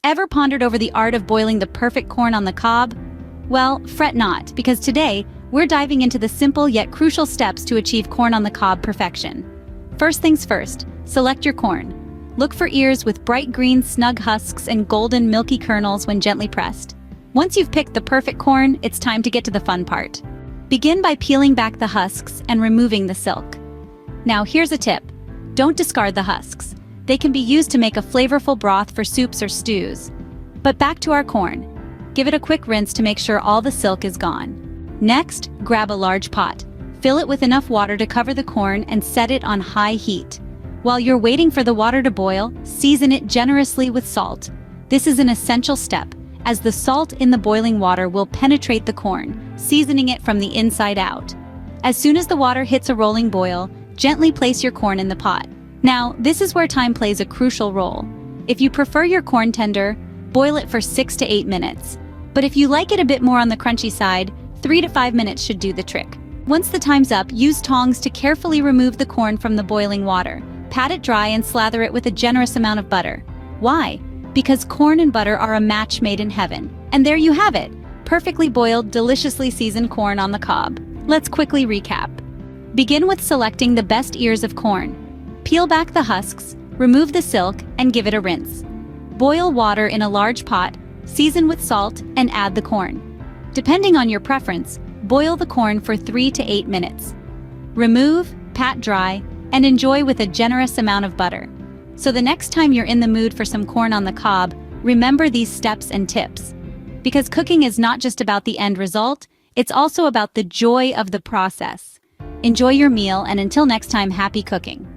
Ever pondered over the art of boiling the perfect corn on the cob? Well, fret not, because today, we're diving into the simple yet crucial steps to achieve corn on the cob perfection. First things first, select your corn. Look for ears with bright green snug husks and golden milky kernels when gently pressed. Once you've picked the perfect corn, it's time to get to the fun part. Begin by peeling back the husks and removing the silk. Now here's a tip. Don't discard the husks. They can be used to make a flavorful broth for soups or stews. But back to our corn. Give it a quick rinse to make sure all the silk is gone. Next, grab a large pot. Fill it with enough water to cover the corn and set it on high heat. While you're waiting for the water to boil, season it generously with salt. This is an essential step, as the salt in the boiling water will penetrate the corn, seasoning it from the inside out. As soon as the water hits a rolling boil, gently place your corn in the pot. Now, this is where time plays a crucial role. If you prefer your corn tender, boil it for 6 to 8 minutes. But if you like it a bit more on the crunchy side, 3 to 5 minutes should do the trick. Once the time's up, use tongs to carefully remove the corn from the boiling water. Pat it dry and slather it with a generous amount of butter. Why? Because corn and butter are a match made in heaven. And there you have it, perfectly boiled, deliciously seasoned corn on the cob. Let's quickly recap. Begin with selecting the best ears of corn. Peel back the husks, remove the silk, and give it a rinse. Boil water in a large pot, season with salt, and add the corn. Depending on your preference, boil the corn for 3 to 8 minutes. Remove, pat dry, and enjoy with a generous amount of butter. So the next time you're in the mood for some corn on the cob, remember these steps and tips. Because cooking is not just about the end result, it's also about the joy of the process. Enjoy your meal, and until next time, happy cooking.